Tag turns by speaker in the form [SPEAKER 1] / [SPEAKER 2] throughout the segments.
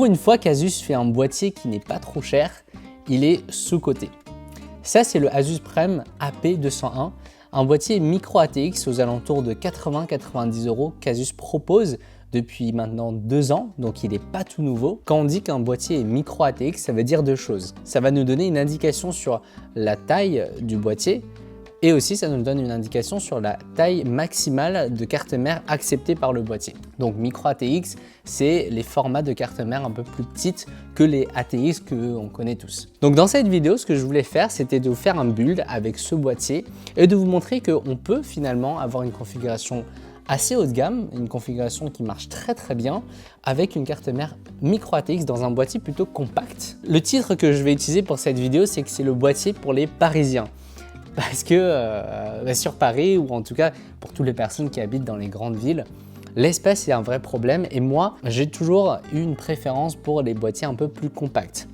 [SPEAKER 1] Pour une fois qu'Asus fait un boîtier qui n'est pas trop cher, il est sous-coté. Ça, c'est le Asus Prime AP201, un boîtier micro ATX aux alentours de 80-90 € qu'Asus propose depuis maintenant 2 ans, donc il n'est pas tout nouveau. Quand on dit qu'un boîtier est micro ATX, ça veut dire 2 choses. Ça va nous donner une indication sur la taille du boîtier et aussi ça nous donne une indication sur la taille maximale de carte mère acceptée par le boîtier. Donc micro ATX, c'est les formats de carte mère un peu plus petites que les ATX qu'on connaît tous. Donc dans cette vidéo, ce que je voulais faire, c'était de vous faire un build avec ce boîtier et de vous montrer qu'on peut finalement avoir une configuration assez haut de gamme, une configuration qui marche très bien avec une carte mère micro ATX dans un boîtier plutôt compact. Le titre que je vais utiliser pour cette vidéo, c'est que c'est le boîtier pour les Parisiens. Parce que sur Paris, ou en tout cas pour toutes les personnes qui habitent dans les grandes villes, l'espace est un vrai problème et moi, j'ai toujours eu une préférence pour les boîtiers un peu plus compacts.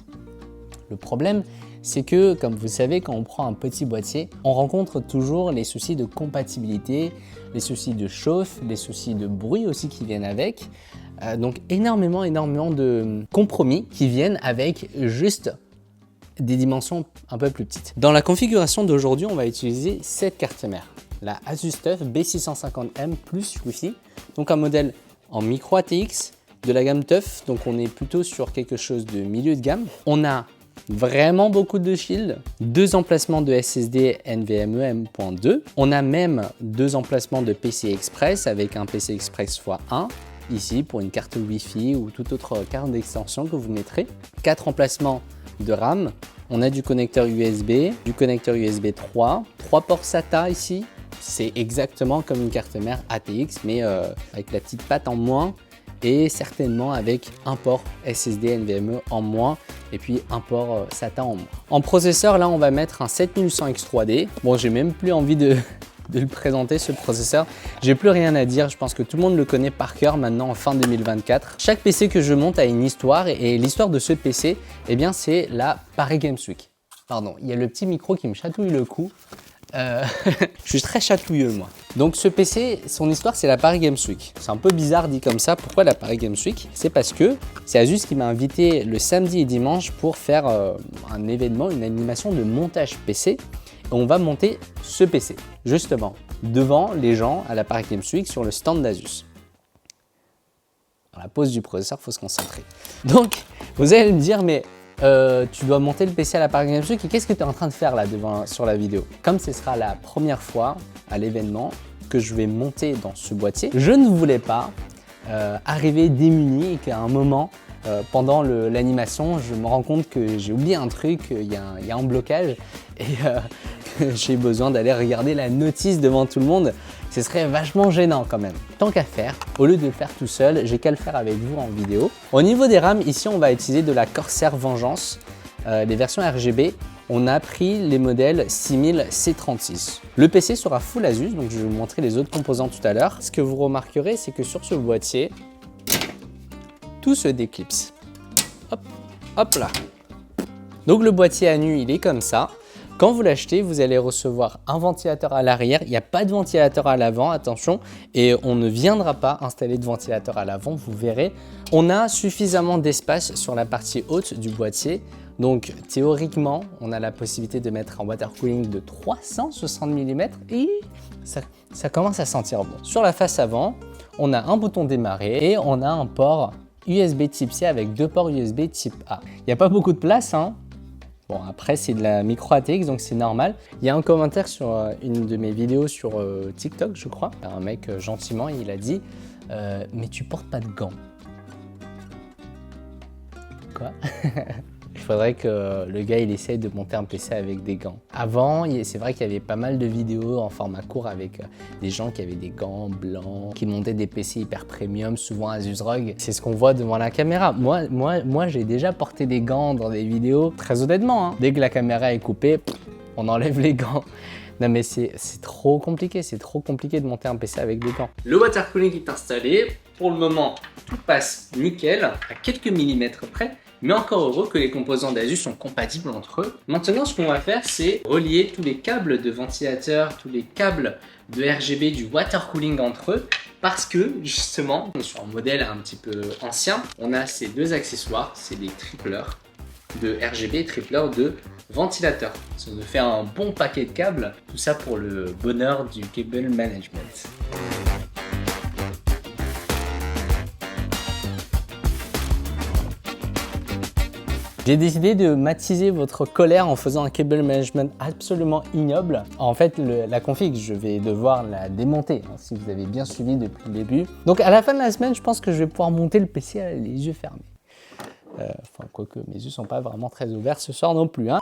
[SPEAKER 1] Le problème, c'est que, comme vous savez, quand on prend un petit boîtier, on rencontre toujours les soucis de compatibilité, les soucis de chauffe, les soucis de bruit aussi qui viennent avec. Donc énormément de compromis qui viennent avec juste des dimensions un peu plus petites. Dans la configuration d'aujourd'hui, on va utiliser cette carte mère, la Asus TUF B650M plus Wi-Fi, donc un modèle en micro ATX de la gamme TUF, donc on est plutôt sur quelque chose de milieu de gamme. On a vraiment beaucoup de shield, 2 emplacements de SSD NVMe M.2, on a même 2 emplacements de PCI Express avec un PCI Express x1, ici pour une carte Wi-Fi ou toute autre carte d'extension que vous mettrez, 4 emplacements de RAM, on a du connecteur USB, du connecteur USB 3, 3 ports SATA ici, c'est exactement comme une carte mère ATX mais avec la petite patte en moins et certainement avec un port SSD NVMe en moins et puis un port SATA en moins. En processeur, là on va mettre un 7800X3D, bon j'ai même plus envie de le présenter ce processeur. J'ai plus rien à dire, je pense que tout le monde le connaît par cœur maintenant en fin 2024. Chaque PC que je monte a une histoire et l'histoire de ce PC, eh bien c'est la Paris Games Week. Pardon, il y a le petit micro qui me chatouille le cou. Je suis très chatouilleux moi. Donc ce PC, son histoire c'est la Paris Games Week. C'est un peu bizarre dit comme ça. Pourquoi la Paris Games Week? C'est parce que c'est Asus qui m'a invité le samedi et dimanche pour faire un événement, une animation de montage PC. Et on va monter ce PC, justement, devant les gens à la Paris Games Week sur le stand d'Asus. Dans la pause du processeur, il faut se concentrer. Donc, vous allez me dire, mais tu dois monter le PC à la Paris Games Week et qu'est-ce que tu es en train de faire là devant, sur la vidéo? Comme ce sera la première fois à l'événement que je vais monter dans ce boîtier, je ne voulais pas arriver démuni et qu'à un moment, pendant l'animation, je me rends compte que j'ai oublié un truc, il y a un blocage et que j'ai besoin d'aller regarder la notice devant tout le monde. Ce serait vachement gênant quand même. Tant qu'à faire, au lieu de le faire tout seul, j'ai qu'à le faire avec vous en vidéo. Au niveau des RAM, ici on va utiliser de la Corsair Vengeance, les versions RGB. On a pris les modèles 6000 C36. Le PC sera full Asus, donc je vais vous montrer les autres composants tout à l'heure. Ce que vous remarquerez, c'est que sur ce boîtier, tout se déclipse. Hop, hop là. Donc le boîtier à nu, il est comme ça. Quand vous l'achetez, vous allez recevoir un ventilateur à l'arrière. Il n'y a pas de ventilateur à l'avant, attention. Et on ne viendra pas installer de ventilateur à l'avant, vous verrez. On a suffisamment d'espace sur la partie haute du boîtier. Donc théoriquement, on a la possibilité de mettre un water cooling de 360 mm et ça commence à sentir bon. Sur la face avant, on a un bouton démarrer et on a un port USB type C avec 2 ports USB type A. Il n'y a pas beaucoup de place, hein. Bon, après, c'est de la micro ATX, donc c'est normal. Il y a un commentaire sur une de mes vidéos sur TikTok, je crois. Un mec, gentiment, il a dit « Mais tu portes pas de gants ». Quoi? Il faudrait que le gars il essaye de monter un PC avec des gants. Avant, c'est vrai qu'il y avait pas mal de vidéos en format court avec des gens qui avaient des gants blancs, qui montaient des PC hyper premium, souvent Asus ROG. C'est ce qu'on voit devant la caméra. Moi j'ai déjà porté des gants dans des vidéos, très honnêtement. Hein. Dès que la caméra est coupée, on enlève les gants. Non mais c'est trop compliqué, de monter un PC avec des gants. Le water cooling est installé. Pour le moment, tout passe nickel, à quelques millimètres près. Mais encore heureux que les composants d'Asus sont compatibles entre eux. Maintenant, ce qu'on va faire, c'est relier tous les câbles de ventilateur, tous les câbles de RGB du water cooling entre eux parce que justement, sur un modèle un petit peu ancien, on a ces deux accessoires, c'est des tripleurs de RGB, tripleurs de ventilateur. Ça nous fait un bon paquet de câbles, tout ça pour le bonheur du cable management. J'ai décidé de matiser votre colère en faisant un cable management absolument ignoble. En fait, la config, je vais devoir la démonter, hein, si vous avez bien suivi depuis le début. Donc à la fin de la semaine, je pense que je vais pouvoir monter le PC les yeux fermés. Enfin, quoique mes yeux sont pas vraiment très ouverts ce soir non plus. Hein.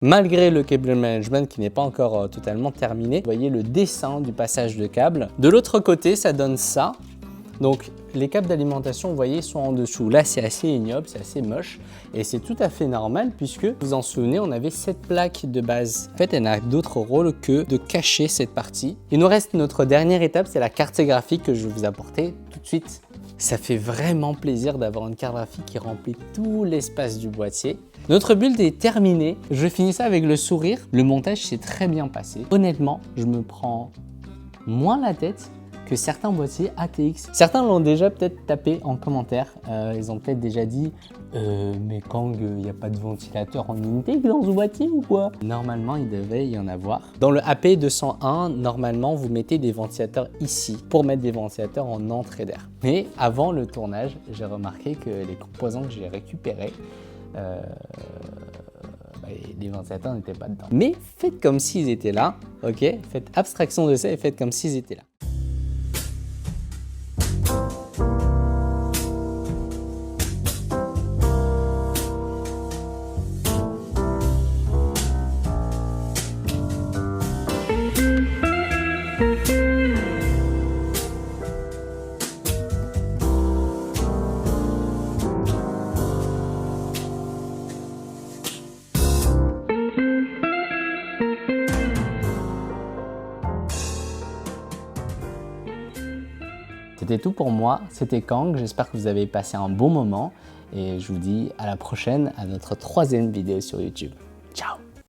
[SPEAKER 1] Malgré le cable management qui n'est pas encore totalement terminé, vous voyez le dessin du passage de câble. De l'autre côté, ça donne ça. Donc les câbles d'alimentation, vous voyez, sont en dessous. Là, c'est assez ignoble, c'est assez moche. Et c'est tout à fait normal puisque, vous vous en souvenez, on avait cette plaque de base. En fait, elle n'a d'autre rôle que de cacher cette partie. Il nous reste notre dernière étape, c'est la carte graphique que je vais vous apporter tout de suite. Ça fait vraiment plaisir d'avoir une carte graphique qui remplit tout l'espace du boîtier. Notre build est terminé. Je finis ça avec le sourire. Le montage s'est très bien passé. Honnêtement, je me prends moins la tête que certains boîtiers ATX. Certains l'ont déjà peut-être tapé en commentaire. Ils ont peut-être déjà dit mais Kang, il n'y a pas de ventilateur en intake dans ce boîtier ou quoi? Normalement, il devait y en avoir. Dans le AP201, normalement, vous mettez des ventilateurs ici pour mettre des ventilateurs en entrée d'air. Mais avant le tournage, j'ai remarqué que les composants que j'ai récupérés, les ventilateurs n'étaient pas dedans. Mais faites comme s'ils étaient là, ok? Faites abstraction de ça et faites comme s'ils étaient là. C'était tout pour moi, c'était Kang, j'espère que vous avez passé un bon moment et je vous dis à la prochaine à notre 3e vidéo sur YouTube. Ciao!